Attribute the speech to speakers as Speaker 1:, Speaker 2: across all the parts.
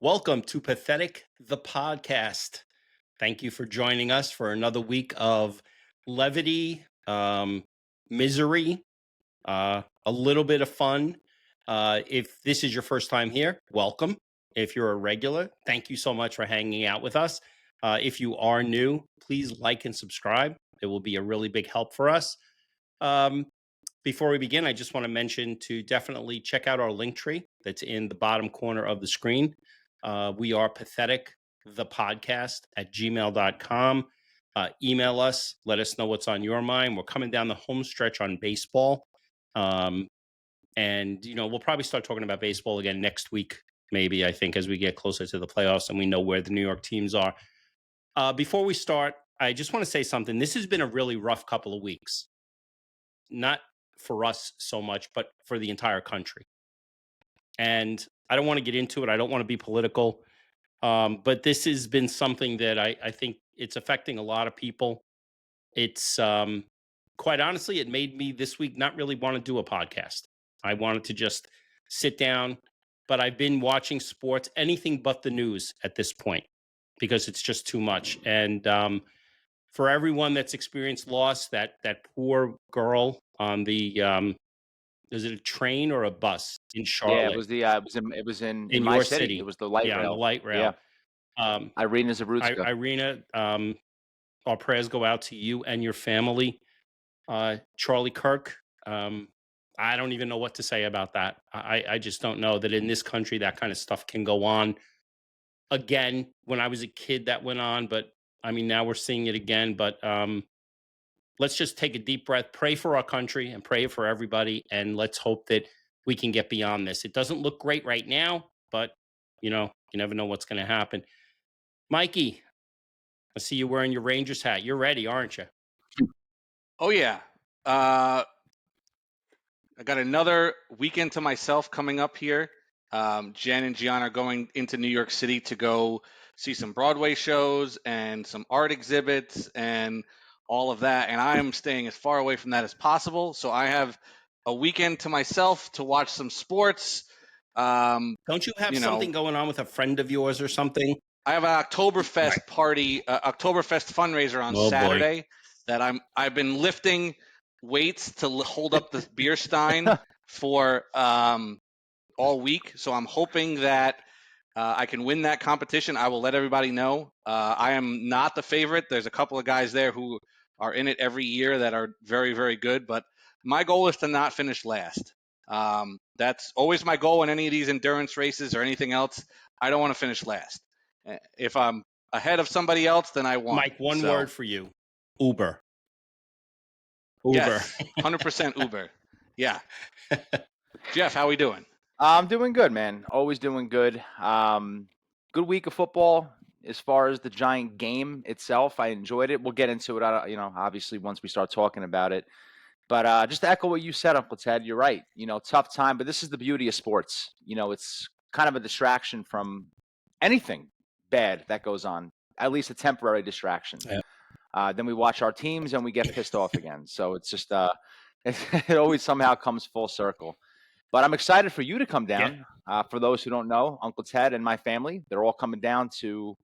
Speaker 1: Welcome to Pathetic the Podcast. Thank you for joining us for another week of levity, misery, a little bit of fun. If this is your first time here, welcome. If you're a regular, thank you so much for hanging out with us. If you are new, please like and subscribe. It will be a really big help for us. Um, Before we begin, I just want to mention to definitely check out our link tree that's in the bottom corner of the screen. We are pathetic, the podcast at gmail.com. Email us, let us know what's on your mind. We're coming down the home stretch on baseball. And we'll probably start talking about baseball again next week, maybe, I think, as we get closer to the playoffs and we know where the New York teams are. Before we start, I just want to say something. This has been a really rough couple of weeks. Not for us so much, but for the entire country. And I don't want to get into it. I don't want to be political. But this has been something that I think it's affecting a lot of people. It's quite honestly, it made me this week not really want to do a podcast. I wanted to just sit down, but I've been watching sports, anything but the news at this point, because it's just too much. And for everyone that's experienced loss, that poor girl on the is it a train or a bus in
Speaker 2: Yeah, it
Speaker 1: Charlotte
Speaker 2: was in
Speaker 1: in
Speaker 2: my
Speaker 1: your
Speaker 2: city. It
Speaker 1: city?
Speaker 2: was the light
Speaker 1: Yeah, on the
Speaker 2: rail.
Speaker 1: light
Speaker 2: Yeah,
Speaker 1: rail. Um,
Speaker 2: Irina Zabrutska.
Speaker 1: Irina, our prayers go out to you and your family. Charlie Kirk, I don't even know what to say about that. I just don't know that in this country that kind of stuff can go on again. When I was a kid, that went on, but I mean now we're seeing it again. But let's just take a deep breath, pray for our country, and pray for everybody, and let's hope that we can get beyond this. It doesn't look great right now, but you never know what's going to happen. Mikey, I see you wearing your Rangers hat. You're ready, aren't you?
Speaker 3: Oh yeah. I got another weekend to myself coming up here. Jen and Gian are going into New York City to go see some Broadway shows and some art exhibits and all of that. And I'm staying as far away from that as possible. So I have a weekend to myself to watch some sports.
Speaker 1: Don't you have something going on with a friend of yours or something?
Speaker 3: I have an Oktoberfest party, Oktoberfest fundraiser on Saturday that I've been lifting weights to hold up the beer stein for all week. So I'm hoping that I can win that competition. I will let everybody know. I am not the favorite. There's a couple of guys there who are in it every year that are very, very good. But my goal is to not finish last. That's always my goal in any of these endurance races or anything else. I don't want to finish last. If I'm ahead of somebody else, then I won.
Speaker 1: Mike, one word for you. Uber.
Speaker 3: Yes, 100% Uber. Yeah. Geoff, how we doing?
Speaker 2: I'm doing good, man. Always doing good. Good week of football. As far as the Giant game itself, I enjoyed it. We'll get into it, obviously once we start talking about it. But just to echo what you said, Uncle Ted, you're right. Tough time, but this is the beauty of sports. It's kind of a distraction from anything bad that goes on, at least a temporary distraction.
Speaker 1: Yeah.
Speaker 2: Then we watch our teams and we get pissed off again. So it's just it always somehow comes full circle. But I'm excited for you to come down.
Speaker 1: Yeah.
Speaker 2: For those who don't know, Uncle Ted and my family, they're all coming down to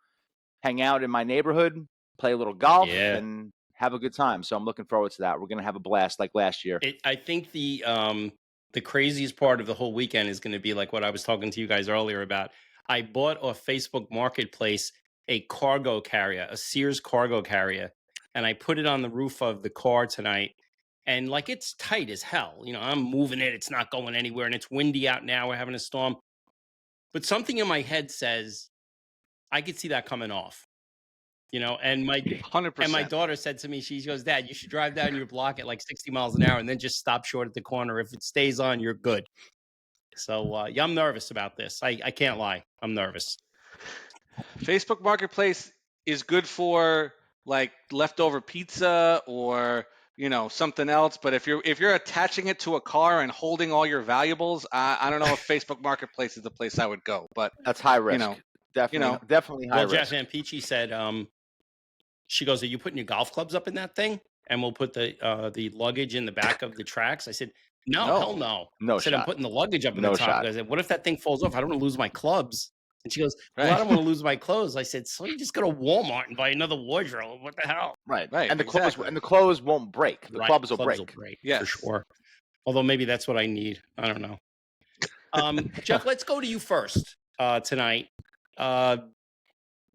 Speaker 2: hang out in my neighborhood, play a little golf, and have a good time. So I'm looking forward to that. We're going to have a blast like last year.
Speaker 1: I think the craziest part of the whole weekend is going to be like what I was talking to you guys earlier about. I bought off Facebook Marketplace a cargo carrier, a Sears cargo carrier, and I put it on the roof of the car tonight. And like it's tight as hell. I'm moving it. It's not going anywhere. And it's windy out now. We're having a storm. But something in my head says I could see that coming off. And my
Speaker 3: 100%.
Speaker 1: And my daughter said to me, she goes, "Dad, you should drive down your block at like 60 miles an hour and then just stop short at the corner. If it stays on, you're good." So yeah, I'm nervous about this. I can't lie. I'm nervous.
Speaker 3: Facebook Marketplace is good for like leftover pizza or something else. But if you're attaching it to a car and holding all your valuables, I don't know if Facebook Marketplace is the place I would go. But
Speaker 2: that's high risk. Definitely high risk.
Speaker 1: Jeff and Peachy said, she goes, "Are you putting your golf clubs up in that thing? And we'll put the luggage in the back of the tracks." I said, "No, hell no."
Speaker 2: No
Speaker 1: I said,
Speaker 2: shot.
Speaker 1: "I'm putting the luggage up in
Speaker 2: No
Speaker 1: the top."
Speaker 2: shot.
Speaker 1: I said, "What if that thing falls off? I don't want to lose my clubs." And she goes, well, I don't want to lose my clothes. I said, so you just go to Walmart and buy another wardrobe. What the hell?
Speaker 2: Right.
Speaker 3: Right.
Speaker 2: And the
Speaker 3: exactly.
Speaker 2: clothes won't break. The
Speaker 1: Right.
Speaker 2: clubs will
Speaker 1: Clubs
Speaker 2: break.
Speaker 1: will break
Speaker 3: Yes.
Speaker 1: for sure. Although maybe that's what I need. I don't know. Geoff, let's go to you first tonight.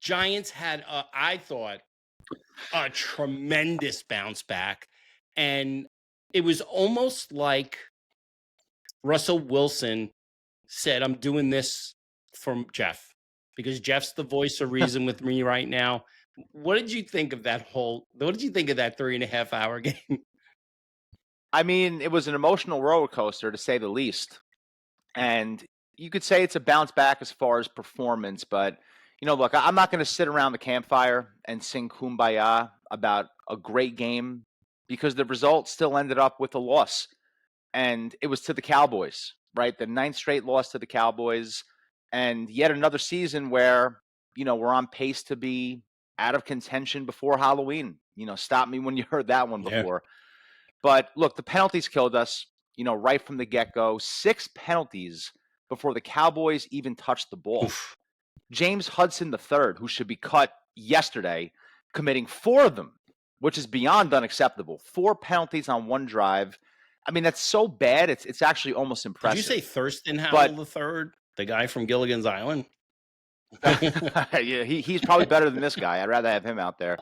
Speaker 1: Giants had, I thought, a tremendous bounce back. And it was almost like Russell Wilson said, I'm doing this for Geoff, because Jeff's the voice of reason with me right now. What did you think of that what did you think of that 3.5 hour game?
Speaker 2: I mean, it was an emotional roller coaster, to say the least. And you could say it's a bounce back as far as performance, but look, I'm not going to sit around the campfire and sing kumbaya about a great game, because the result still ended up with a loss. And it was to the Cowboys, right? The 9th straight loss to the Cowboys, and yet another season where, we're on pace to be out of contention before Halloween. Stop me when you heard that one before. But look, the penalties killed us, right from the get-go. 6 penalties before the Cowboys even touched the ball.
Speaker 1: Oof.
Speaker 2: James Hudson III, who should be cut yesterday, committing 4 of them, which is beyond unacceptable. 4 penalties on one drive. I mean, that's so bad, it's actually almost impressive.
Speaker 1: Did you say Thurston Howell III, the guy from Gilligan's Island?
Speaker 2: Yeah, he's probably better than this guy. I'd rather have him out there.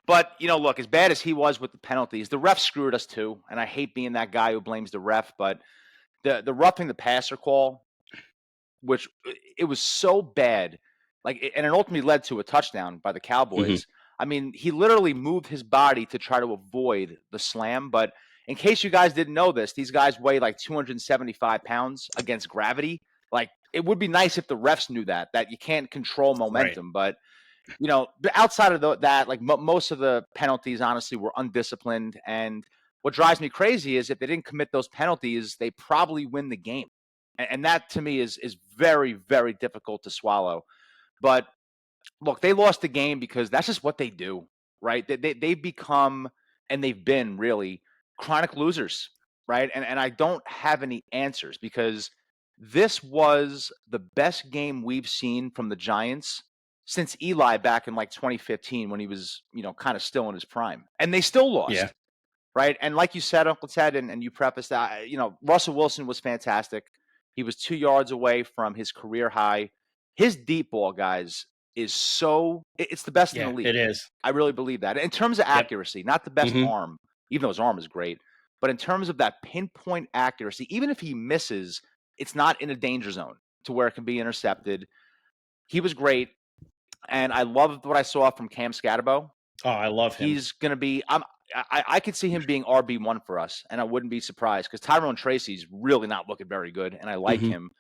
Speaker 2: But, look, as bad as he was with the penalties, the ref screwed us too. And I hate being that guy who blames the ref, but the roughing the passer call, which it was so bad, and it ultimately led to a touchdown by the Cowboys. I mean, he literally moved his body to try to avoid the slam. But in case you guys didn't know this, these guys weigh like 275 pounds against gravity. Like, it would be nice if the refs knew that you can't control momentum. Right. But outside of that, like most of the penalties, honestly, were undisciplined. And what drives me crazy is if they didn't commit those penalties, they probably win the game. And that, to me, is very, very difficult to swallow. But look, they lost the game because that's just what they do, right? They've become, and they've been really, chronic losers, right? And I don't have any answers, because this was the best game we've seen from the Giants since Eli back in like 2015, when he was, kind of still in his prime. And they still lost. Yeah. Right. And like you said, Uncle Ted, and you prefaced that, Russell Wilson was fantastic. He was 2 yards away from his career high. His deep ball, guys, is it's the best in the league.
Speaker 1: It is.
Speaker 2: I really believe that. In terms of accuracy, not the best arm, even though his arm is great, but in terms of that pinpoint accuracy, even if he misses, it's not in a danger zone to where it can be intercepted. He was great. And I loved what I saw from Cam Scatterbo.
Speaker 1: Oh, I love him.
Speaker 2: He's going to be I could see him being RB1 for us, and I wouldn't be surprised, because Tyrone Tracy's really not looking very good, and I like him.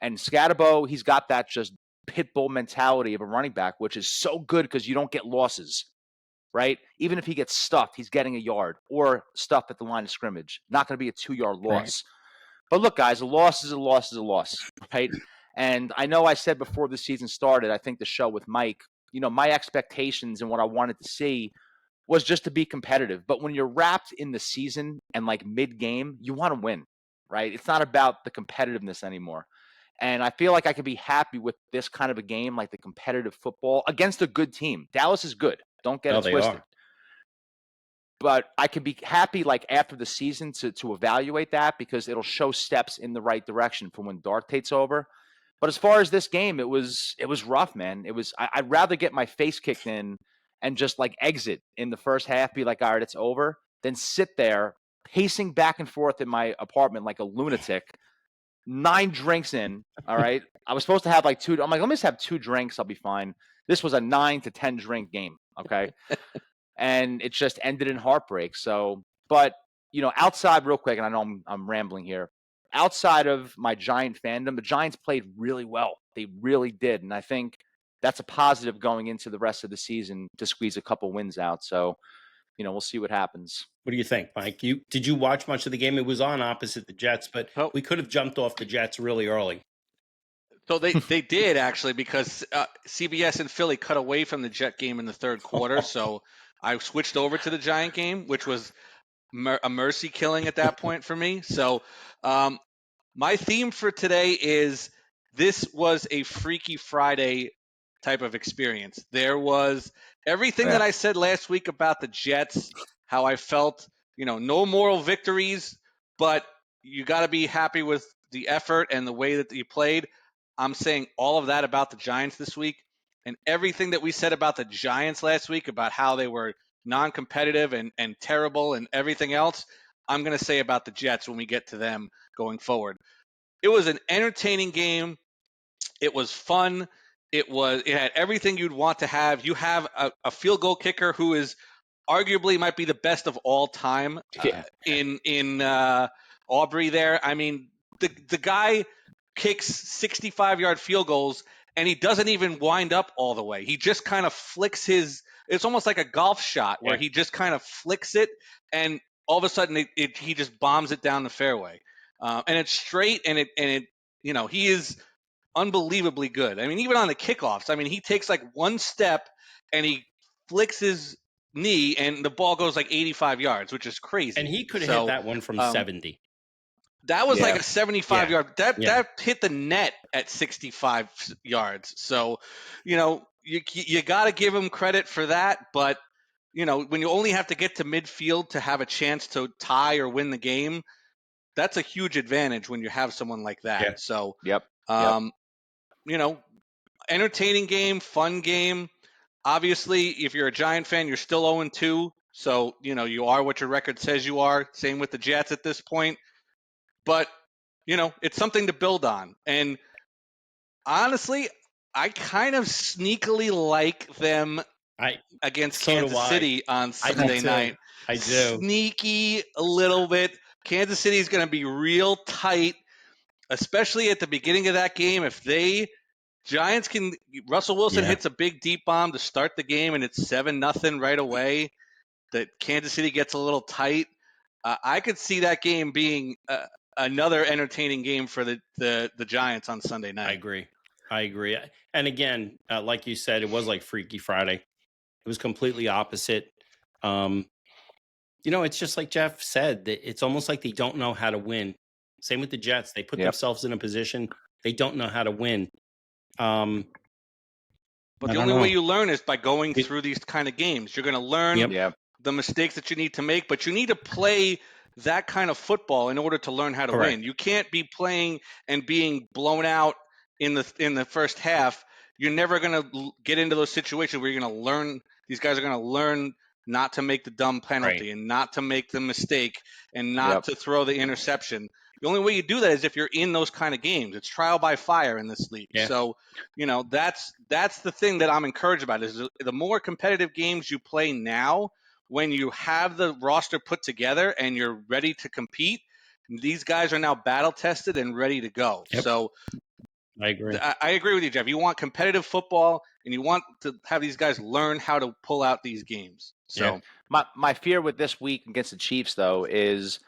Speaker 2: And Scatterbo, he's got that just pit bull mentality of a running back, which is so good because you don't get losses, right? Even if he gets stuffed, he's getting a yard, or stuffed at the line of scrimmage. Not going to be a 2-yard loss. Right. But look, guys, a loss is a loss is a loss, right? And I know I said before the season started, I think the show with Mike, my expectations and what I wanted to see was just to be competitive. But when you're wrapped in the season and like mid-game, you want to win, right? It's not about the competitiveness anymore. And I feel like I could be happy with this kind of a game, like the competitive football against a good team. Dallas is good. Don't get it twisted. But I could be happy, like, after the season to evaluate that, because it'll show steps in the right direction for when Dark takes over. But as far as this game, it was rough, man. I'd rather get my face kicked in and just like exit in the first half, be like, all right, it's over, than sit there pacing back and forth in my apartment like a lunatic, 9 drinks in. All right. I was supposed to have like 2. I'm like, let me just have 2 drinks. I'll be fine. This was a 9 to 10 drink game. Okay. And it just ended in heartbreak. So, but outside, real quick, and I know I'm rambling here, outside of my Giant fandom, the Giants played really well. They really did. And I think that's a positive going into the rest of the season to squeeze a couple wins out. So, we'll see what happens.
Speaker 1: What do you think, Mike? Did you watch much of the game? It was on opposite the Jets, but we could have jumped off the Jets really early.
Speaker 3: So they did, actually, because CBS and Philly cut away from the Jet game in the third quarter. So I switched over to the Giant game, which was a mercy killing at that point for me. So my theme for today is this was a Freaky Friday type of experience. There was everything that I said last week about the Jets, how I felt, no moral victories, but you got to be happy with the effort and the way that you played. I'm saying all of that about the Giants this week, and everything that we said about the Giants last week about how they were non-competitive and terrible and everything else, I'm going to say about the Jets when we get to them going forward. It was an entertaining game. It was fun. It had everything you'd want to have. You have a field goal kicker who is arguably might be the best of all time in Aubrey there. I mean, the guy kicks 65-yard field goals and he doesn't even wind up all the way. He just kind of flicks it's almost like a golf shot where he just kind of flicks it and all of a sudden he just bombs it down the fairway. And it's straight and he is unbelievably good. I mean, even on the kickoffs, he takes like one step and he flicks his knee and the ball goes like 85 yards, which is crazy.
Speaker 1: And he could have hit that one from 70.
Speaker 3: That was like a 75-yard. That hit the net at 65 yards. So, you got to give him credit for that. But, when you only have to get to midfield to have a chance to tie or win the game, that's a huge advantage when you have someone like that.
Speaker 1: Yeah.
Speaker 3: So, entertaining game, fun game. Obviously, if you're a Giant fan, you're still 0-2. So, you are what your record says you are. Same with the Jets at this point. But, it's something to build on. And honestly, I kind of sneakily like them against Kansas City on Sunday night.
Speaker 1: I do.
Speaker 3: Sneaky a little bit. Kansas City is going to be real tight, especially at the beginning of that game. If Russell Wilson hits a big deep bomb to start the game and it's 7-0 right away, that Kansas City gets a little tight. I could see that game being another entertaining game for the Giants on Sunday night.
Speaker 1: I agree. And again, like you said, it was like Freaky Friday. It was completely opposite. It's just like Geoff said, that it's almost like they don't know how to win. Same with the Jets. They put themselves in a position they don't know how to win. But
Speaker 3: the only way you learn is by going through these kind of games. You're going to learn the mistakes that you need to make, but you need to play that kind of football in order to learn how to win. You can't be playing and being blown out in the first half. You're never going to get into those situations where you're going to learn. These guys are going to learn not to make the dumb penalty and not to make the mistake and not to throw the interception. The only way you do that is if you're in those kind of games. It's trial by fire in this league. Yeah. So, that's the thing that I'm encouraged about is the more competitive games you play now, when you have the roster put together and you're ready to compete, these guys are now battle tested and ready to go. Yep. So
Speaker 1: I agree.
Speaker 3: I agree with you, Geoff. You want competitive football and you want to have these guys learn how to pull out these games. So
Speaker 2: my fear with this week against the Chiefs, though, is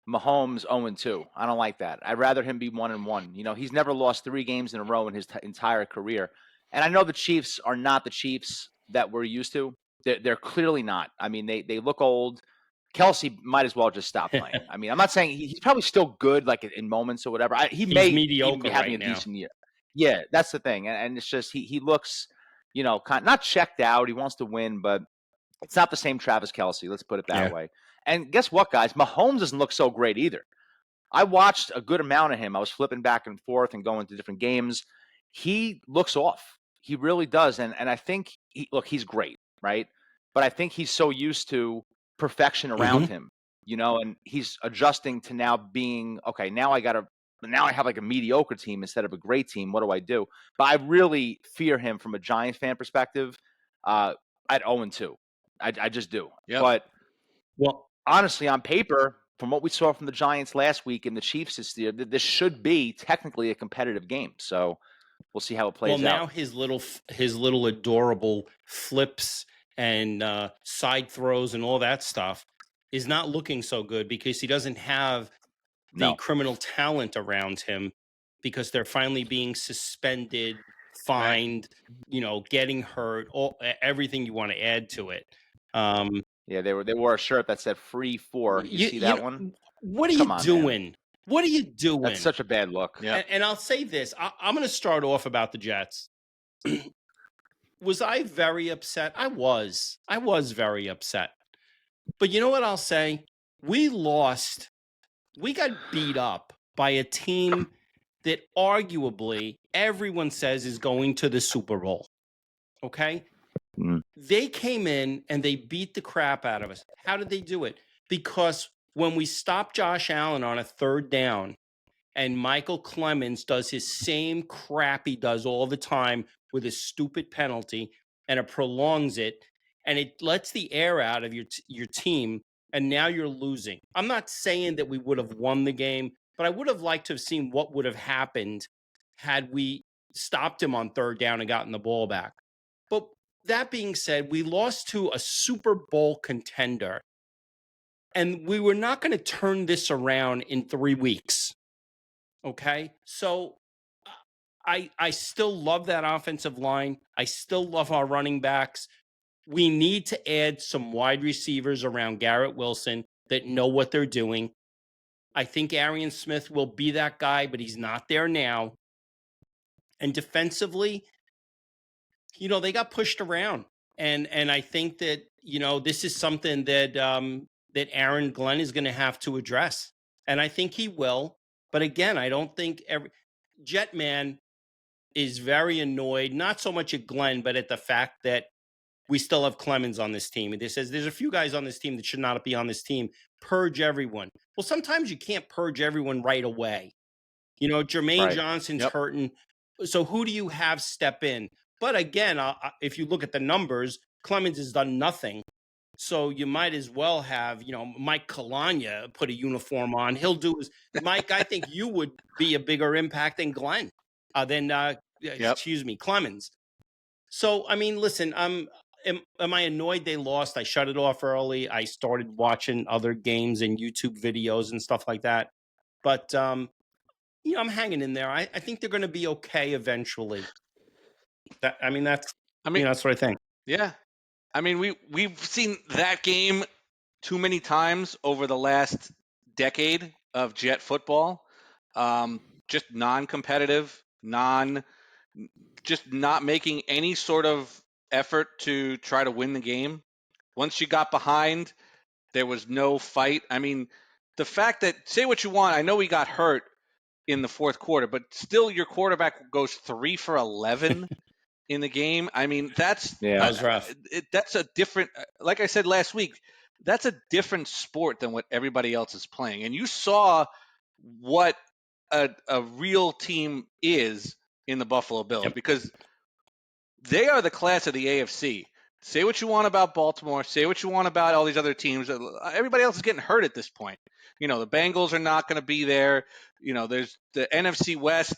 Speaker 2: Mahomes 0-2. I don't like that. I'd rather him be 1-1. He's never lost 3 games in a row in his entire career. And I know the Chiefs are not the Chiefs that we're used to. They're clearly not. They look old. Kelsey might as well just stop playing. I'm not saying he's probably still good, like in moments or whatever. He's may even be having a decent year. Yeah, that's the thing. And it's just he looks, not checked out. He wants to win, but it's not the same Travis Kelsey. Let's put it that way. And guess what, guys? Mahomes doesn't look so great either. I watched a good amount of him. I was flipping back and forth and going to different games. He looks off. He really does. And I think he's great, right? But I think he's so used to perfection around him, and he's adjusting to now being, okay, now I have like a mediocre team instead of a great team. What do I do? But I really fear him from a Giants fan perspective at 0-2. I just do. Yep. But honestly, on paper, from what we saw from the Giants last week and the Chiefs this year, this should be technically a competitive game. So we'll see how it plays out.
Speaker 1: Well, now his little adorable flips and side throws and all that stuff is not looking so good because he doesn't have the criminal talent around him because they're finally being suspended, fined, getting hurt, everything you want to add to it.
Speaker 2: They wore a shirt that said "Free 4." You see that one?
Speaker 1: What are you doing? Man? What are you doing?
Speaker 2: That's such a bad look.
Speaker 3: Yeah.
Speaker 1: And I'll say this. I'm going to start off about the Jets. Was I very upset? I was. I was very upset. But you know what I'll say? We lost. We got beat up by a team that arguably everyone says is going to the Super Bowl. Okay?
Speaker 2: Mm.
Speaker 1: They came in and they beat the crap out of us. How did they do it? Because when we stopped Josh Allen on a third down and Michael Clemens does his same crap he does all the time with a stupid penalty, and it prolongs it, and it lets the air out of your team, and now you're losing. I'm not saying that we would have won the game, but I would have liked to have seen what would have happened had we stopped him on third down and gotten the ball back. But that being said, we lost to a Super Bowl contender, and we were not going to turn this around in 3 weeks. Okay. So I still love that offensive line. I still love our running backs. We need to add some wide receivers around Garrett Wilson that know what they're doing. I think Arian Smith will be that guy, but he's not there now. And defensively, they got pushed around. And I think that, this is something that that Aaron Glenn is going to have to address. And I think he will. But again, I don't think Jetman is very annoyed, not so much at Glenn, but at the fact that we still have Clemens on this team. And he says there's a few guys on this team that should not be on this team. Purge everyone. Well, sometimes you can't purge everyone right away. Jermaine Johnson's hurting. So who do you have step in? But again, if you look at the numbers, Clemens has done nothing. So you might as well have, Mike Kalanya put a uniform on. He'll do his. Mike, I think you would be a bigger impact than Glenn, Clemens. So, I mean, listen, am I annoyed they lost? I shut it off early. I started watching other games and YouTube videos and stuff like that. But, I'm hanging in there. I think they're going to be okay eventually. That's what I think.
Speaker 3: Yeah. I mean, we've seen that game too many times over the last decade of Jet football. Just non-competitive, just not making any sort of effort to try to win the game. Once you got behind, there was no fight. I mean, the fact that, say what you want, I know he got hurt in the fourth quarter, but still your quarterback goes 3 for 11 in the game. I mean, that
Speaker 1: was rough.
Speaker 3: That's a different, like I said last week, that's a different sport than what everybody else is playing. And you saw what a real team is in the Buffalo Bills, because they are the class of the AFC. Say what you want about Baltimore. Say what you want about all these other teams. Everybody else is getting hurt at this point. The Bengals are not going to be there. There's the NFC West,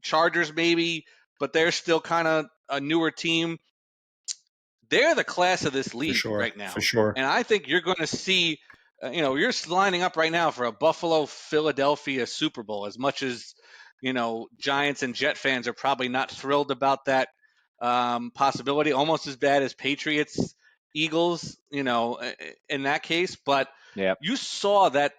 Speaker 3: Chargers maybe, but they're still kind of a newer team. They're the class of this league right now.
Speaker 1: For sure.
Speaker 3: And I think you're going to see, you're lining up right now for a Buffalo-Philadelphia Super Bowl, as much as, Giants and Jet fans are probably not thrilled about that possibility, almost as bad as Patriots, Eagles, in that case. But you saw that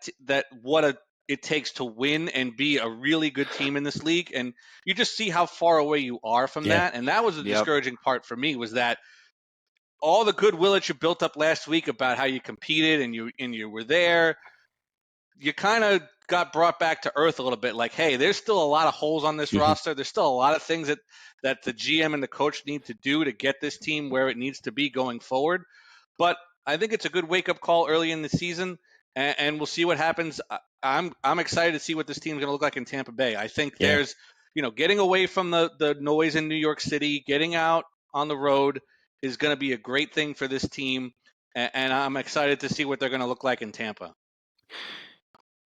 Speaker 3: what it takes to win and be a really good team in this league, and you just see how far away you are from that. And that was the discouraging part for me, was that all the goodwill that you built up last week about how you competed and you were there, you kind of got brought back to earth a little bit. Like, hey, there's still a lot of holes on this roster. There's still a lot of things that the GM and the coach need to do to get this team where it needs to be going forward. But I think it's a good wake-up call early in the season, and we'll see what happens. I'm excited to see what this team's going to look like in Tampa Bay. I think there's, getting away from the noise in New York City, getting out on the road is going to be a great thing for this team, and I'm excited to see what they're going to look like in Tampa.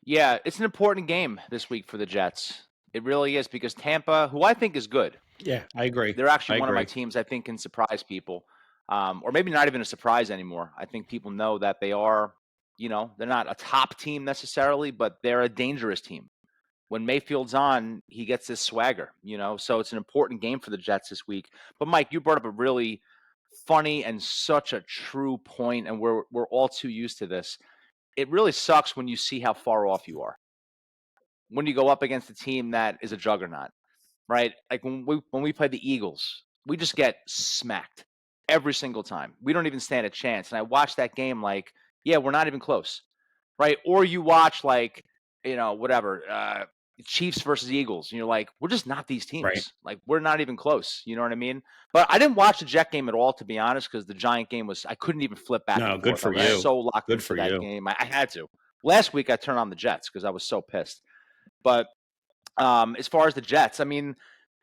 Speaker 2: Yeah, it's an important game this week for the Jets. It really is, because Tampa, who I think is good.
Speaker 1: Yeah, I agree.
Speaker 2: They're actually one of my teams I think can surprise people, or maybe not even a surprise anymore. I think people know that they are, they're not a top team necessarily, but they're a dangerous team. When Mayfield's on, he gets this swagger, so it's an important game for the Jets this week. But Mike, you brought up a really funny and such a true point, and we're all too used to this. It really sucks when you see how far off you are. when you go up against a team that is a juggernaut, right? Like when we play the Eagles, we just get smacked every single time. We don't even stand a chance. And I watched that game like, yeah, we're not even close, right? Or you watch like, whatever, Chiefs versus Eagles, and you're like, we're just not these teams.
Speaker 1: Right.
Speaker 2: Like, we're not even close. You know what I mean? But I didn't watch the Jet game at all, to be honest, because the Giant game I couldn't even flip back
Speaker 1: No,
Speaker 2: and
Speaker 1: good
Speaker 2: forth.
Speaker 1: for
Speaker 2: I was
Speaker 1: you.
Speaker 2: so locked
Speaker 1: Good
Speaker 2: into
Speaker 1: for
Speaker 2: that
Speaker 1: you.
Speaker 2: game. I had to. Last week, I turned on the Jets because I was so pissed. But as far as the Jets, I mean,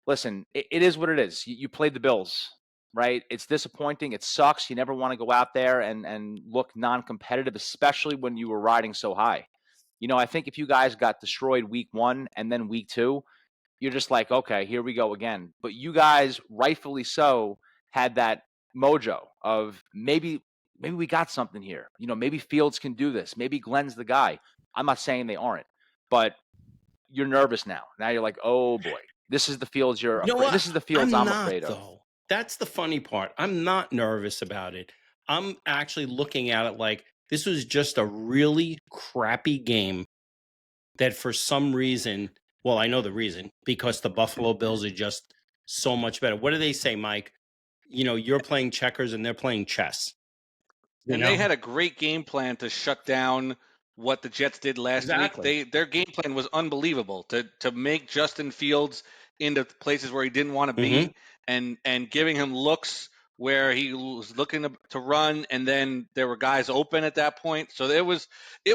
Speaker 2: listen, it is what it is. You played the Bills, right? It's disappointing. It sucks. You never want to go out there and look non-competitive, especially when you were riding so high. I think if you guys got destroyed week 1 and then week 2, you're just like, okay, here we go again. But you guys, rightfully so, had that mojo of maybe we got something here. Maybe Fields can do this. Maybe Glenn's the guy. I'm not saying they aren't, but you're nervous now. Now you're like, oh boy, this is the Fields you're
Speaker 1: You know
Speaker 2: afraid.
Speaker 1: what?
Speaker 2: This is the Fields I'm
Speaker 1: not,
Speaker 2: afraid of.
Speaker 1: though. That's the funny part. I'm not nervous about it. I'm actually looking at it like this was just a really crappy game that for some reason, well, I know the reason, because the Buffalo Bills are just so much better. What do they say, Mike? You're playing checkers and they're playing chess.
Speaker 3: And they had a great game plan to shut down what the Jets did last week. Their game plan was unbelievable to make Justin Fields into places where he didn't want to be, and giving him looks where he was looking to run, and then there were guys open at that point. So it was they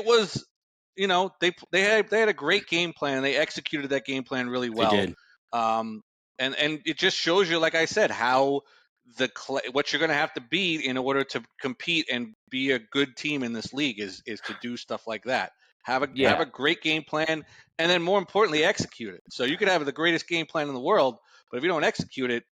Speaker 3: had a great game plan. They executed that game plan really well.
Speaker 1: They did.
Speaker 3: And it just shows you, like I said, how what you're going to have to be in order to compete and be a good team in this league is to do stuff like that. Have a great game plan, and then more importantly, execute it. So you could have the greatest game plan in the world, but if you don't execute it,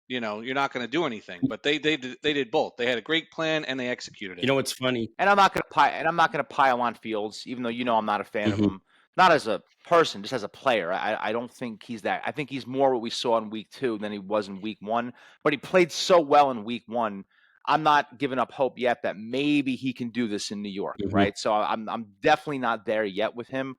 Speaker 3: you're not going to do anything. But they did both. They had a great plan and they executed it.
Speaker 1: You know what's funny?
Speaker 2: And I'm not gonna pile on Fields, even though I'm not a fan of him. Not as a person, just as a player. I don't think he's that. I think he's more what we saw in week 2 than he was in week 1. But he played so well in week 1. I'm not giving up hope yet that maybe he can do this in New York, right? So I'm definitely not there yet with him.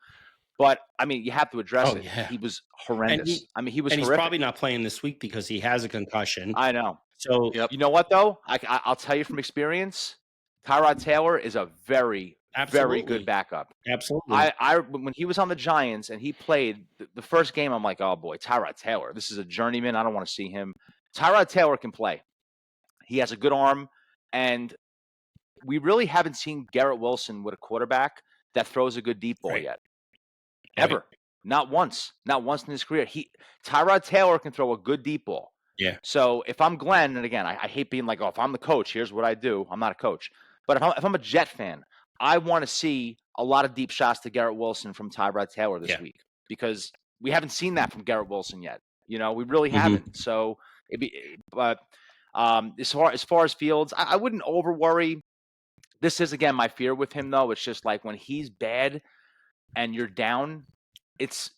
Speaker 2: But I mean, you have to address it.
Speaker 1: Yeah.
Speaker 2: He was horrendous. He was.
Speaker 1: And
Speaker 2: horrific.
Speaker 1: he's probably not playing this week because he has a concussion.
Speaker 2: I know.
Speaker 1: So
Speaker 2: You know what though? I'll tell you from experience, Tyrod Taylor is a very, very good backup.
Speaker 1: Absolutely.
Speaker 2: When he was on the Giants and he played the first game, I'm like, oh boy, Tyrod Taylor. This is a journeyman. I don't want to see him. Tyrod Taylor can play. He has a good arm, and we really haven't seen Garrett Wilson with a quarterback that throws a good deep ball yet. Ever. Not once. Not once in his career. Tyrod Taylor can throw a good deep ball.
Speaker 1: Yeah.
Speaker 2: So if I'm Glenn, and again, I hate being like, oh, if I'm the coach, here's what I do. I'm not a coach. But if I'm a Jet fan, I want to see a lot of deep shots to Garrett Wilson from Tyrod Taylor this week, because we haven't seen that from Garrett Wilson yet. We really haven't. So but as far as Fields, I wouldn't over worry. This is, again, my fear with him, though. It's just like when he's bad and you're down,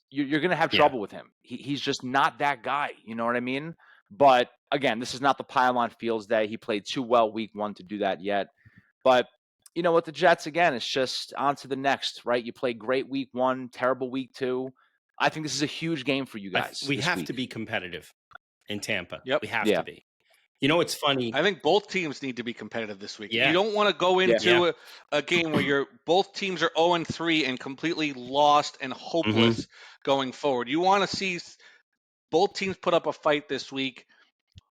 Speaker 2: you're going to have trouble with him. He's just not that guy. You know what I mean? But again, this is not the pile-on Fields day. He played too well week 1 to do that yet. But with the Jets, again, it's just on to the next, right? You played great week 1, terrible week 2. I think this is a huge game for you guys.
Speaker 1: We have to be competitive in Tampa.
Speaker 3: Yep.
Speaker 1: We have to be. It's funny.
Speaker 3: I think both teams need to be competitive this week.
Speaker 1: Yeah.
Speaker 3: You don't want to go into a game where both teams are 0-3 and completely lost and hopeless going forward. You want to see both teams put up a fight this week.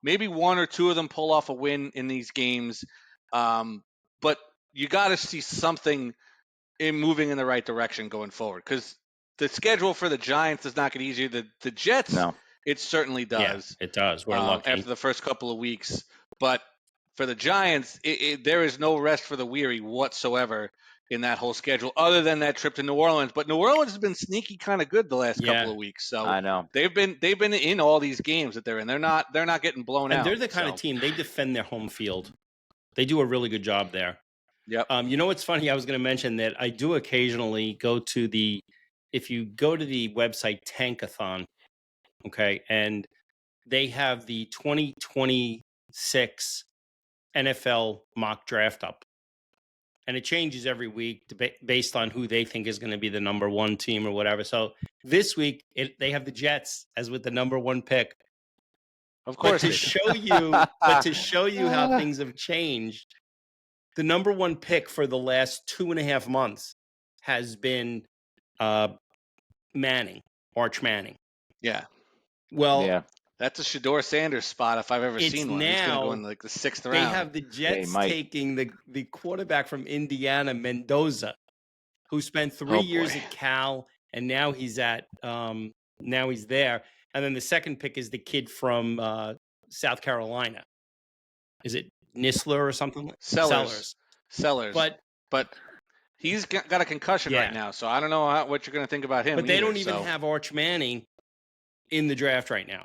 Speaker 3: Maybe one or two of them pull off a win in these games. But you got to see something moving in the right direction going forward, because the schedule for the Giants does not get easier. The Jets, it certainly does.
Speaker 1: Yeah, it does. We're lucky.
Speaker 3: After the first couple of weeks. But for the Giants, there is no rest for the weary whatsoever in that whole schedule, other than that trip to New Orleans. But New Orleans has been sneaky kind of good the last couple of weeks. So
Speaker 2: I know
Speaker 3: they've been in all these games that they're in. They're not getting blown out.
Speaker 1: And they're the kind of team, they defend their home field. They do a really good job there.
Speaker 3: Yep.
Speaker 1: What's funny? I was going to mention that I do occasionally go to if you go to the website Tankathon, okay, and they have the 2026 NFL mock draft up. and it changes every week based on who they think is going to be the number one team or whatever. So this week they have the Jets as with the number one pick.
Speaker 3: Of course,
Speaker 1: but to show you how things have changed, the number one pick for the last 2.5 months has been Arch Manning.
Speaker 3: Yeah.
Speaker 1: Well,
Speaker 2: Yeah.
Speaker 3: That's a Shedeur Sanders spot if I've ever
Speaker 1: It's
Speaker 3: seen one. He's going to go
Speaker 1: now-
Speaker 3: in like the 6th
Speaker 1: they
Speaker 3: round.
Speaker 1: have the Jets
Speaker 2: might.
Speaker 1: taking the quarterback from Indiana, Mendoza, who spent 3 years
Speaker 2: boy.
Speaker 1: at Cal, and now he's at now he's there. And then the second pick is the kid from South Carolina. Is it Nisler or something?
Speaker 3: Sellers. But he's got a concussion
Speaker 1: Yeah.
Speaker 3: right now, so I don't know what you're going to think about him.
Speaker 1: But they
Speaker 3: either,
Speaker 1: don't even
Speaker 3: so.
Speaker 1: have Arch Manning in the draft right now.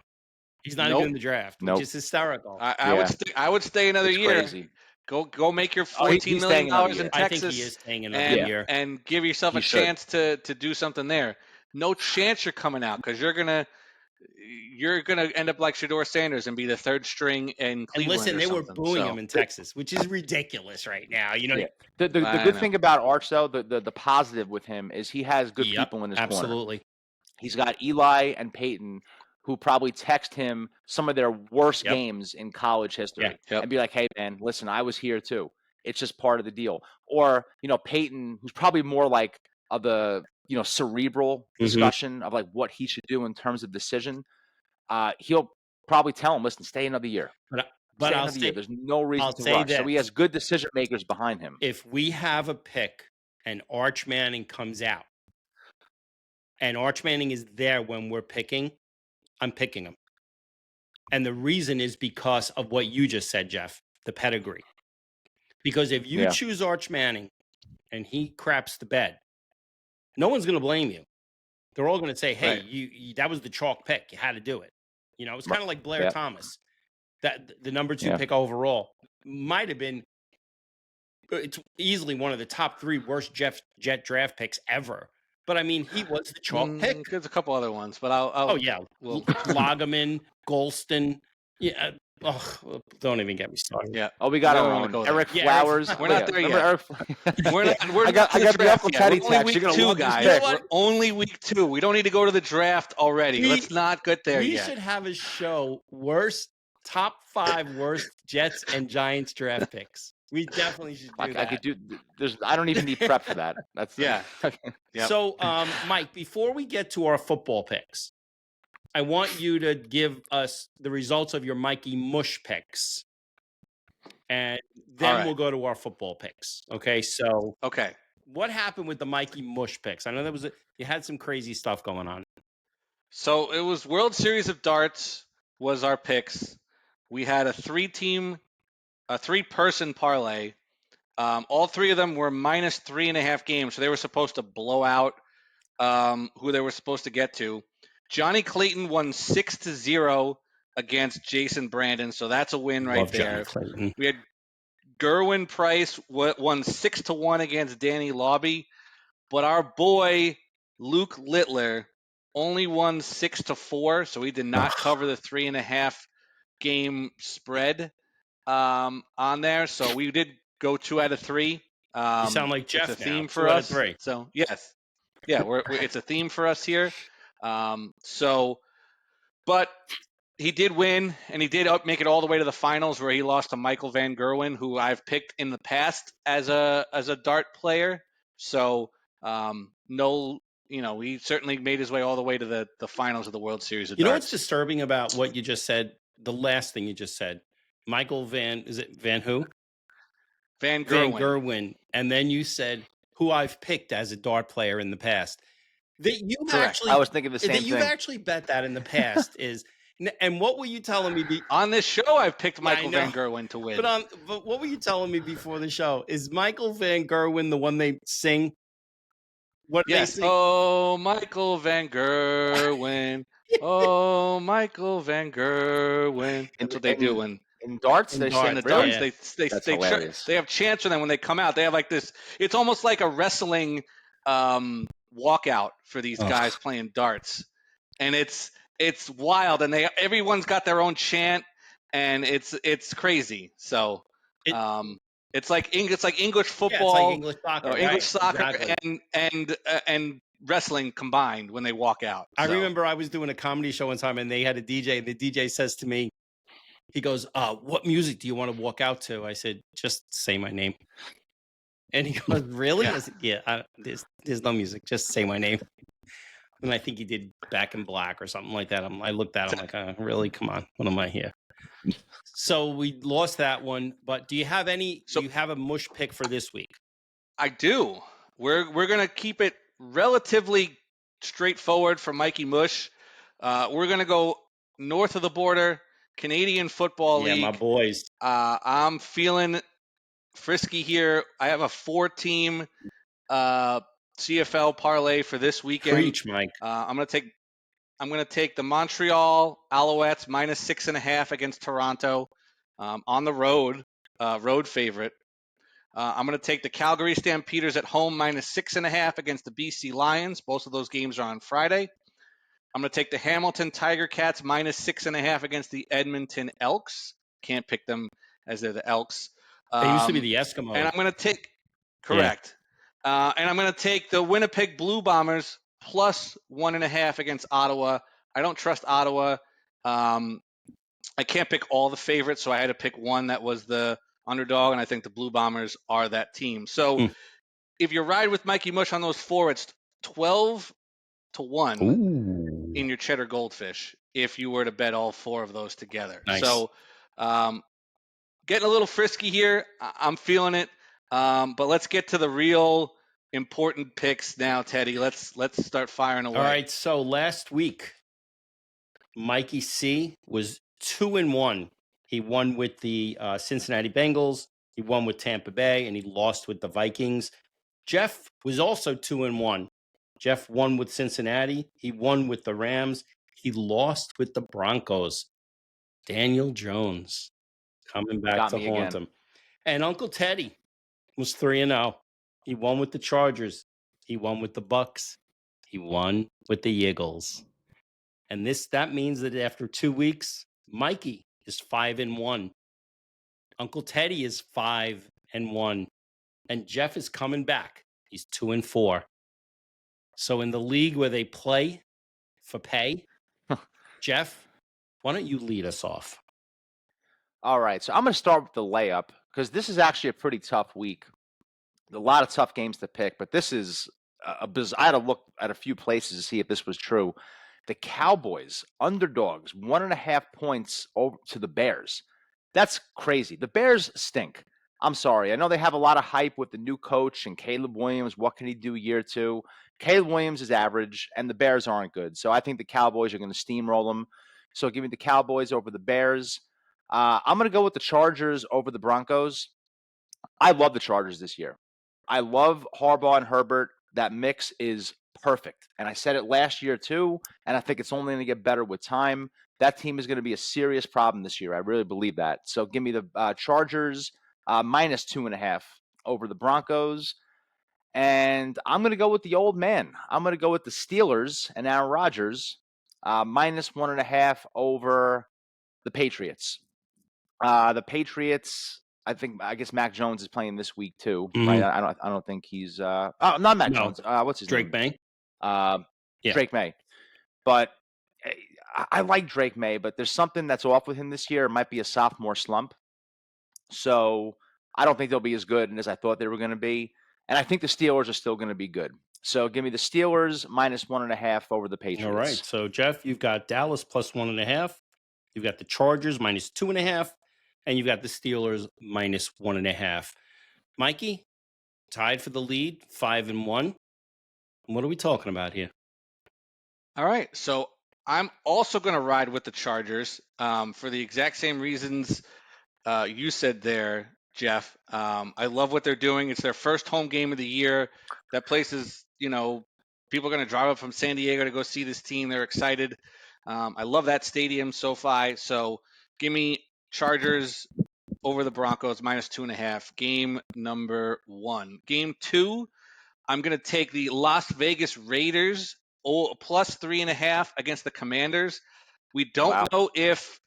Speaker 1: He's not
Speaker 3: Nope.
Speaker 1: even in the draft,
Speaker 2: Nope.
Speaker 1: which is hysterical.
Speaker 3: I would stay another
Speaker 2: It's
Speaker 3: year.
Speaker 2: crazy.
Speaker 3: Go make your
Speaker 2: Oh, he's
Speaker 3: $14
Speaker 2: staying
Speaker 3: million
Speaker 2: another
Speaker 3: in
Speaker 2: year.
Speaker 1: I think
Speaker 3: Texas
Speaker 1: he is staying another year.
Speaker 3: and give yourself
Speaker 2: He
Speaker 3: a
Speaker 2: should.
Speaker 3: chance to do something there. No chance you're coming out because you're gonna end up like Shedeur Sanders and be the third string in
Speaker 1: And
Speaker 3: Cleveland.
Speaker 1: listen,
Speaker 3: or
Speaker 1: they were
Speaker 3: something.
Speaker 1: booing
Speaker 3: So,
Speaker 1: him in Texas, which is ridiculous right now. You know,
Speaker 2: Yeah. The
Speaker 3: I
Speaker 2: good
Speaker 3: know.
Speaker 2: thing about Arch, though, the positive with him is he has good
Speaker 1: Yep,
Speaker 2: people in his corner.
Speaker 1: absolutely.
Speaker 2: He's got Eli and Peyton, who probably text him some of their worst
Speaker 1: Yep.
Speaker 2: games in college history
Speaker 3: Yep.
Speaker 2: and be like, hey, man, listen, I was here too. It's just part of the deal. Or, Peyton, who's probably more like of the, cerebral discussion of like what he should do in terms of decision. He'll probably tell him, listen, stay another year.
Speaker 1: But
Speaker 2: Stay
Speaker 1: I'll
Speaker 2: another year.
Speaker 1: say,
Speaker 2: There's no reason
Speaker 1: I'll
Speaker 2: to
Speaker 1: say
Speaker 2: rush. So he
Speaker 1: this.
Speaker 2: has good decision makers behind him.
Speaker 1: If we have a pick and Arch Manning comes out, and Arch Manning is there when we're picking, I'm picking him. And the reason is because of what you just said, Geoff, the pedigree. Because if you
Speaker 2: Yeah.
Speaker 1: choose Arch Manning and he craps the bed, no one's going to blame you. They're all going to say, hey,
Speaker 3: Right.
Speaker 1: you that was the chalk pick. You had to do it. It's kind of like Blair
Speaker 2: Yep.
Speaker 1: Thomas. That the number 2
Speaker 2: Yeah.
Speaker 1: pick overall might have been, it's easily one of the top 3 worst Jet draft picks ever. But I mean, he was the chalk pick.
Speaker 3: There's a couple other ones, but
Speaker 1: Well, Lagerman, Golston. Yeah. Oh, don't even get me started.
Speaker 3: Yeah.
Speaker 2: Oh, we got
Speaker 3: No,
Speaker 2: our
Speaker 3: we wanna
Speaker 2: own.
Speaker 3: go there.
Speaker 2: Eric
Speaker 1: Yeah,
Speaker 2: Flowers.
Speaker 3: We're not there
Speaker 2: Remember
Speaker 3: yet.
Speaker 2: Eric
Speaker 3: We're
Speaker 2: I got the Uncle Teddy
Speaker 3: We're only
Speaker 2: text. You're
Speaker 3: week
Speaker 2: gonna
Speaker 3: 2,
Speaker 2: love this
Speaker 3: guys.
Speaker 2: pick.
Speaker 3: We're only week 2. We don't need to go to the draft already. Let's not get there
Speaker 1: We
Speaker 3: yet.
Speaker 1: should have a show top 5 worst Jets and Giants draft picks. We definitely should do that.
Speaker 2: I could do. I don't even need prep for that. That's
Speaker 3: Yeah. Yep.
Speaker 1: So, Mike, before we get to our football picks, I want you to give us the results of your Mikey Mush picks, and then
Speaker 3: All right.
Speaker 1: we'll go to our football picks. Okay. So,
Speaker 3: Okay.
Speaker 1: what happened with the Mikey Mush picks? I know you had some crazy stuff going on.
Speaker 3: So it was World Series of Darts was our picks. We had a 3-person parlay. All 3 of them were minus 3.5 games, so they were supposed to blow out who they were supposed to get to. Johnny Clayton won 6-0 against Jason Brandon, so that's a win right
Speaker 1: Love
Speaker 3: there.
Speaker 1: Johnny Clayton.
Speaker 3: We had Gerwin Price won 6-1 against Danny Lobby, but our boy Luke Littler only won 6-4, so he did not cover the 3.5 game spread on there. So we did go 2 out of 3.
Speaker 1: You sound like Geoff
Speaker 3: It's a
Speaker 1: now.
Speaker 3: theme
Speaker 1: 2
Speaker 3: for
Speaker 1: out of
Speaker 3: us.
Speaker 1: 3.
Speaker 3: So yes, yeah, it's a theme for us here. But he did win, and he did make it all the way to the finals, where he lost to Michael Van Gerwen, who I've picked in the past as a dart player. So he certainly made his way all the way to the finals of the World Series of
Speaker 1: You know
Speaker 3: Darts.
Speaker 1: what's disturbing about what you just said? The last thing you just said, Michael is it Van who?
Speaker 3: Van
Speaker 1: Van
Speaker 3: Gerwen.
Speaker 1: Gerwen, and then you said who I've picked as a dart player in the past. That you
Speaker 3: Correct.
Speaker 1: actually,
Speaker 2: I was thinking the same
Speaker 1: that
Speaker 2: thing.
Speaker 1: you've actually bet that in the past is, and what were you telling me?
Speaker 3: On this show, I've picked
Speaker 1: Yeah, I
Speaker 3: Michael
Speaker 1: know.
Speaker 3: Van Gerwen to win.
Speaker 1: But what were you telling me before the show? Is Michael Van Gerwen the one they sing? What
Speaker 3: Yes.
Speaker 1: they sing?
Speaker 3: Oh, Michael Van Gerwen. Oh, Michael Van Gerwen. That's what they do when
Speaker 2: in darts.
Speaker 1: In
Speaker 2: They
Speaker 1: darts,
Speaker 2: sing
Speaker 3: in the
Speaker 2: really?
Speaker 3: darts.
Speaker 1: Yeah.
Speaker 2: That's hilarious.
Speaker 3: They have chants for them when they come out. They have like this. It's almost like a wrestling walkout for these
Speaker 1: Ugh.
Speaker 3: guys playing darts, and it's wild. And everyone's got their own chant, and it's crazy. So
Speaker 1: It-
Speaker 3: It's like English
Speaker 1: Yeah, it's like
Speaker 3: football
Speaker 1: English soccer,
Speaker 3: or English
Speaker 1: right?
Speaker 3: soccer
Speaker 1: Exactly.
Speaker 3: and wrestling combined when they walk out.
Speaker 1: I
Speaker 3: So,
Speaker 1: remember I was doing a comedy show one time, and they had a DJ, and the DJ says to me, he goes, what music do you want to walk out to? I said, just say my name. And he goes, really?
Speaker 3: Yeah.
Speaker 1: I said, yeah, there's no music. Just say my name. And I think he did Back in Black or something like that. I looked at him like, really? Come on. What am I here? So we lost that one. But do you have do you have a mush pick for this week?
Speaker 3: I do. We're gonna keep it relatively straightforward for Mikey Mush. We're gonna go north of the border, Canadian Football
Speaker 1: Yeah, my
Speaker 3: League.
Speaker 1: boys.
Speaker 3: I'm feeling frisky here. I have a 4-team CFL parlay for this weekend.
Speaker 1: Preach, Mike.
Speaker 3: I'm gonna take the Montreal Alouettes -6.5 against Toronto on the road, road favorite. I'm going to take the Calgary Stampeders at home -6.5 against the BC Lions. Both of those games are on Friday. I'm going to take the Hamilton Tiger Cats -6.5 against the Edmonton Elks. Can't pick them as they're the Elks.
Speaker 1: They used to be the Eskimos.
Speaker 3: And I'm going to take, correct. Yeah. And I'm going to take the Winnipeg Blue Bombers +1.5 against Ottawa. I don't trust Ottawa. I can't pick all the favorites, so I had to pick one that was the underdog, and I think the Blue Bombers are that team. So if you ride with Mikey Mush on those four, it's 12-1 in your Cheddar Goldfish if you were to bet all four of those together.
Speaker 1: Nice.
Speaker 3: So getting a little frisky here. I'm feeling it. But let's get to the real important picks now, Teddy. Let's start firing away.
Speaker 1: All right. So last week, Mikey C was 2-1. He won with the Cincinnati Bengals. He won with Tampa Bay, and he lost with the Vikings. Geoff was also 2-1. Geoff won with Cincinnati. He won with the Rams. He lost with the Broncos. Daniel Jones coming back to haunt him. And Uncle Teddy was 3-0. He won with the Chargers. He won with the Bucks. He won with the Eagles. And that means that after 2 weeks, Mikey is 5-1. Uncle Teddy is 5-1. And Geoff is coming back. He's 2-4. So in the league where they play for pay, Geoff, why don't you lead us off?
Speaker 2: All right. So I'm going to start with the layup because this is actually a pretty tough week. A lot of tough games to pick, but this is I had to look at a few places to see if this was true. The Cowboys, underdogs, 1.5 points over to the Bears. That's crazy. The Bears stink. I'm sorry. I know they have a lot of hype with the new coach and Caleb Williams. What can he do year two? Caleb Williams is average, and the Bears aren't good. So I think the Cowboys are going to steamroll them. So give me the Cowboys over the Bears. I'm going to go with the Chargers over the Broncos. I love the Chargers this year. I love Harbaugh and Herbert. That mix is perfect. And I said it last year too, and I think it's only going to get better with time. That team is going to be a serious problem this year. I really believe that. So give me the Chargers -2.5 over the Broncos. And I'm going to go with the old man. I'm going to go with the Steelers and Aaron Rodgers -1.5 over the Patriots. The Patriots, I guess Mac Jones is playing this week too, right? I don't think he's not Mac Jones. What's his
Speaker 1: Drake
Speaker 2: name?
Speaker 1: May.
Speaker 2: Drake May. But I like Drake May, but there's something that's off with him this year. It might be a sophomore slump. So I don't think they'll be as good as I thought they were going to be. And I think the Steelers are still going to be good. So give me the Steelers -1.5 over the Patriots.
Speaker 1: All right. So Geoff, you've got Dallas +1.5. You've got the Chargers -2.5. And you've got the Steelers -1.5. Mikey, tied for the lead, 5-1. What are we talking about here?
Speaker 3: All right. So I'm also going to ride with the Chargers for the exact same reasons you said there, Geoff. I love what they're doing. It's their first home game of the year. That place is, people are going to drive up from San Diego to go see this team. They're excited. I love that stadium, SoFi. So give me Chargers over the Broncos -2.5. Game number 1. Game 2, I'm going to take the Las Vegas Raiders +3.5 against the Commanders. We don't know if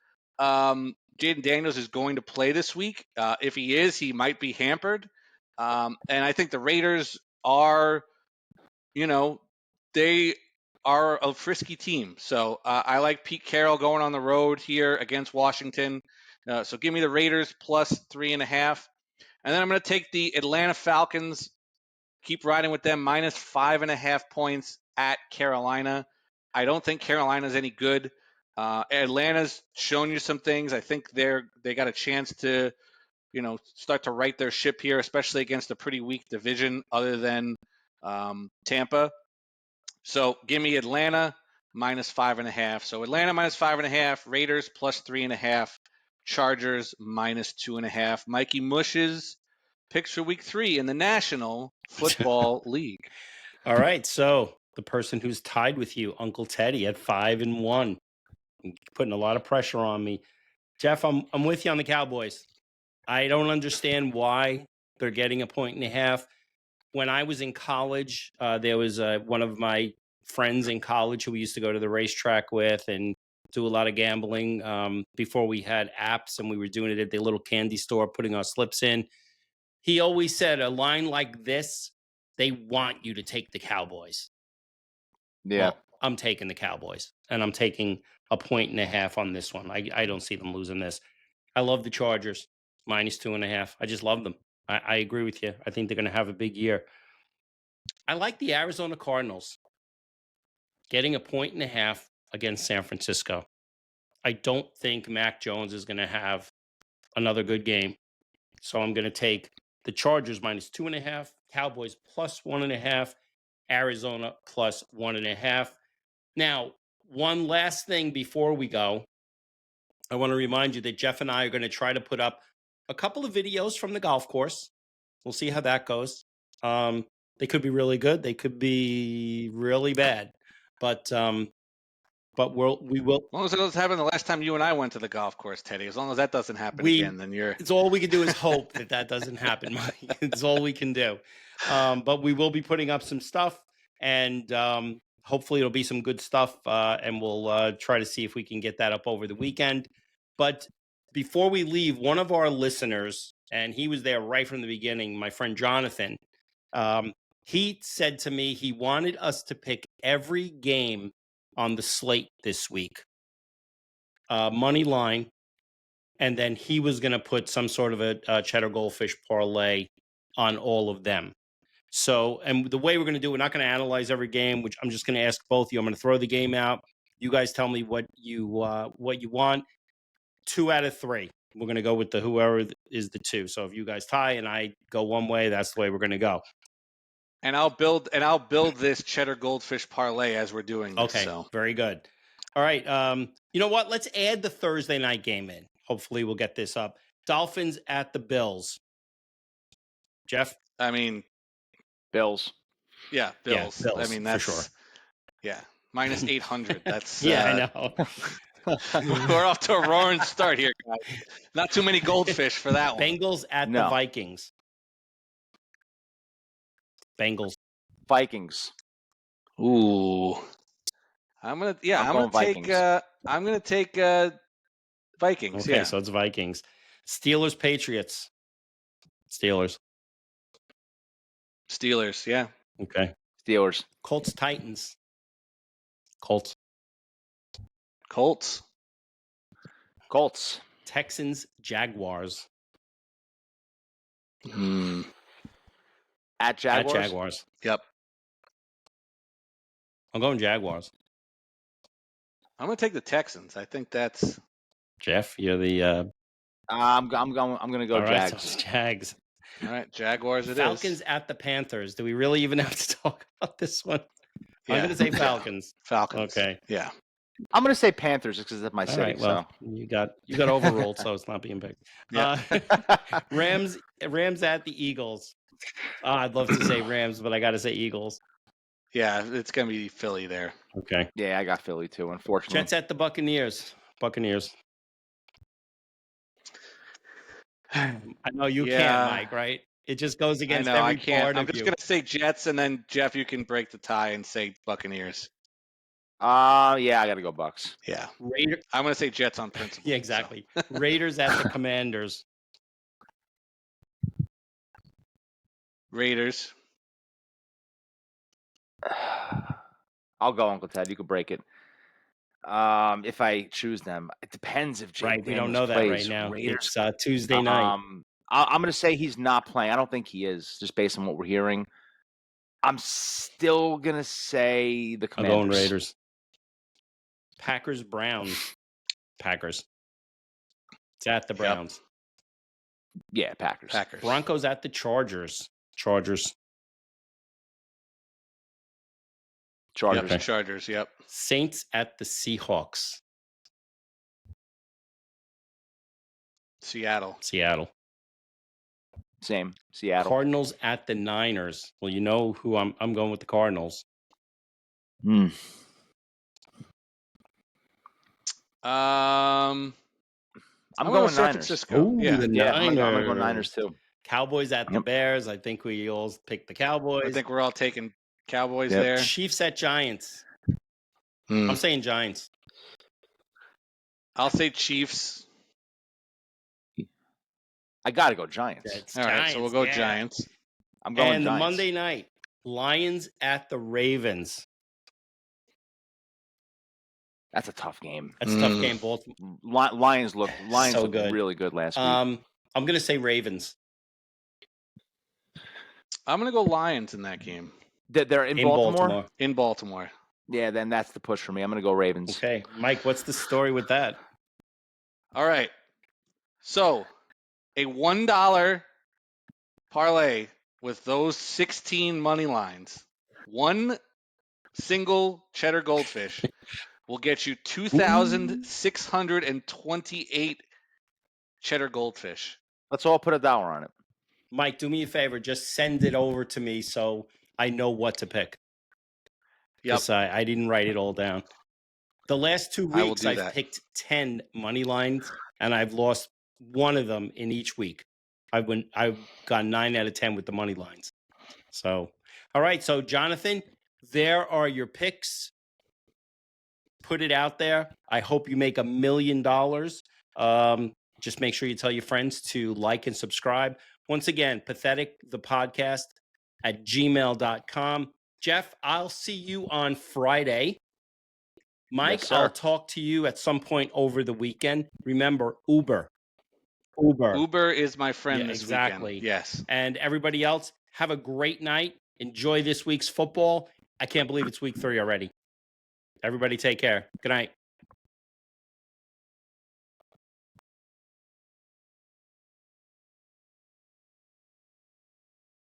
Speaker 3: Jaden Daniels is going to play this week. If he is, he might be hampered. And I think the Raiders are, they are a frisky team. So I like Pete Carroll going on the road here against Washington. So give me the Raiders plus 3.5. And then I'm going to take the Atlanta Falcons, keep riding with them, minus 5.5 points at Carolina. I don't think Carolina's any good. Atlanta's shown you some things. I think they got a chance to, start to right their ship here, especially against a pretty weak division other than Tampa. So give me Atlanta minus 5.5. So Atlanta minus 5.5, Raiders plus 3.5, Chargers minus 2.5. Mikey Mush's picks for week 3 in the National Football League.
Speaker 1: All right. So the person who's tied with you, Uncle Teddy, at 5-1, putting a lot of pressure on me. Geoff, I'm with you on the Cowboys. I don't understand why they're getting 1.5. When I was in college, there was one of my friends in college who we used to go to the racetrack with and do a lot of gambling before we had apps, and we were doing it at the little candy store, putting our slips in. He always said a line like this, they want you to take the Cowboys.
Speaker 2: Yeah.
Speaker 1: Well, I'm taking the Cowboys, and I'm taking 1.5 on this one. I don't see them losing this. I love the Chargers, minus 2.5. I just love them. I agree with you. I think they're going to have a big year. I like the Arizona Cardinals getting 1.5 against San Francisco. I don't think Mac Jones is going to have another good game. So I'm going to take the Chargers minus 2.5, Cowboys plus 1.5, Arizona plus 1.5. Now, one last thing before we go. I want to remind you that Geoff and I are going to try to put up a couple of videos from the golf course. We'll see how that goes. They could be really good. They could be really bad. But we will.
Speaker 3: As long as it doesn't happen the last time you and I went to the golf course, Teddy. As long as that doesn't happen again, then you're.
Speaker 1: It's all we can do is hope that doesn't happen, Mike. It's all we can do. But we will be putting up some stuff, and hopefully it'll be some good stuff, and we'll try to see if we can get that up over the weekend. But before we leave, one of our listeners, and he was there right from the beginning, my friend Jonathan, he said to me he wanted us to pick every game on the slate this week, money line, and then he was going to put some sort of a cheddar goldfish parlay on all of them. So, and the way we're going to do it, we're not going to analyze every game, which I'm just going to ask both of you. I'm going to throw the game out. You guys tell me what you want. 2 out of 3. We're going to go with whoever is the 2. So if you guys tie and I go one way, that's the way we're going to go.
Speaker 3: And I'll build this cheddar goldfish parlay as we're doing this.
Speaker 1: Okay,
Speaker 3: so.
Speaker 1: Very good. All right. You know what? Let's add the Thursday night game in. Hopefully we'll get this up. Dolphins at the Bills. Geoff?
Speaker 2: Bills.
Speaker 3: Yeah, Bills.
Speaker 1: Yeah, Bills,
Speaker 3: I mean, that's
Speaker 1: for sure.
Speaker 3: Yeah, minus 800. That's
Speaker 1: yeah, I know.
Speaker 3: We're off to a roaring start here, guys. Not too many goldfish for that one.
Speaker 1: Bengals at the Vikings. Bengals.
Speaker 2: Vikings.
Speaker 3: Ooh. I'm gonna take Vikings.
Speaker 1: Okay,
Speaker 3: yeah.
Speaker 1: So it's Vikings. Steelers, Patriots. Steelers.
Speaker 3: Yeah.
Speaker 1: Okay.
Speaker 2: Steelers.
Speaker 1: Colts, Titans. Colts. Texans, Jaguars.
Speaker 2: At Jaguars?
Speaker 1: At Jaguars.
Speaker 3: Yep.
Speaker 1: I'm going Jaguars.
Speaker 3: I'm going to take the Texans. I think that's
Speaker 1: Geoff. You're the.
Speaker 2: I'm going to go Jags.
Speaker 1: Right, so Jags.
Speaker 3: All right, Jaguars.
Speaker 1: Falcons at the Panthers. Do we really even have to talk about this one?
Speaker 3: Yeah.
Speaker 1: I'm going to say Falcons.
Speaker 3: Falcons.
Speaker 1: Okay.
Speaker 3: Yeah.
Speaker 2: I'm going to say Panthers because it's my city.
Speaker 1: Right, well, you got overruled, so it's not being picked.
Speaker 3: Yeah.
Speaker 1: Rams at the Eagles. I'd love to say Rams, but I got to say Eagles.
Speaker 3: Yeah, it's going to be Philly there.
Speaker 1: Okay.
Speaker 2: Yeah, I got Philly too, unfortunately.
Speaker 1: Jets at the Buccaneers. I know you can't, Mike, right? It just goes against every part of you.
Speaker 3: I'm just going to say Jets, and then, Geoff, you can break the tie and say Buccaneers.
Speaker 2: Yeah, I got to go Bucks.
Speaker 3: Yeah.
Speaker 1: Raider.
Speaker 3: I'm going to say Jets on principle.
Speaker 1: Yeah, exactly. Raiders at the Commanders.
Speaker 3: Raiders.
Speaker 2: I'll go, Uncle Ted. You could break it. If I choose them, it depends if Jake
Speaker 1: Right, we don't
Speaker 2: Daniels
Speaker 1: know that right
Speaker 2: plays.
Speaker 1: now.
Speaker 2: Raiders.
Speaker 1: It's Tuesday night.
Speaker 2: I'm going to say he's not playing. I don't think he is, just based on what we're hearing. I'm still going to say the
Speaker 1: I'm
Speaker 2: Commanders.
Speaker 1: going Raiders. Packers, Browns. Packers. It's at the Browns.
Speaker 2: Yeah, Packers.
Speaker 1: Broncos at the Chargers. Chargers.
Speaker 3: Yep, Chargers, yep.
Speaker 1: Saints at the Seahawks.
Speaker 3: Seattle.
Speaker 2: Same. Seattle.
Speaker 1: Cardinals at the Niners. Well, you know who I'm going with the Cardinals.
Speaker 3: I'm
Speaker 2: going
Speaker 3: San
Speaker 2: Niners.
Speaker 3: Francisco.
Speaker 1: Ooh,
Speaker 3: yeah,
Speaker 1: the
Speaker 2: I'm
Speaker 1: Niners.
Speaker 2: going to go Niners too.
Speaker 1: Cowboys at the Bears. I think we all picked the Cowboys.
Speaker 3: I think we're all taking Cowboys there.
Speaker 1: Chiefs at Giants. I'm saying Giants.
Speaker 3: I'll say Chiefs.
Speaker 2: I got to go Giants.
Speaker 3: All right,
Speaker 1: Giants,
Speaker 3: so we'll go Giants.
Speaker 2: I'm going
Speaker 1: and
Speaker 2: Giants.
Speaker 1: the Monday night, Lions at the Ravens.
Speaker 2: That's a tough game.
Speaker 1: That's a tough game. Both
Speaker 2: Lions looked
Speaker 1: good.
Speaker 2: really good last week.
Speaker 1: I'm going to say Ravens.
Speaker 3: I'm going to go Lions in that game.
Speaker 2: They're in Baltimore?
Speaker 3: In Baltimore.
Speaker 2: Yeah, then that's the push for me. I'm going to go Ravens.
Speaker 1: Okay. Mike, what's the story with that?
Speaker 3: All right. So, a $1 parlay with those 16 money lines. One single cheddar goldfish will get you 2,628 cheddar goldfish.
Speaker 2: Let's all put $1 on it.
Speaker 1: Mike, do me a favor. Just send it over to me so I know what to pick. Yes, I didn't write it all down. The last 2 weeks, I've picked 10 money lines, and I've lost one of them in each week. I've got 9 out of 10 with the money lines. So, all right. So, Jonathan, there are your picks. Put it out there. I hope you make $1 million. Just make sure you tell your friends to like and subscribe. Once again, Pathetic the Podcast at gmail.com. Geoff, I'll see you on Friday. Mike,
Speaker 2: Yes,
Speaker 1: I'll talk to you at some point over the weekend. Remember, Uber.
Speaker 3: Uber is my friend this weekend. Yes.
Speaker 1: And everybody else, have a great night. Enjoy this week's football. I can't believe it's week 3 already. Everybody take care. Good night.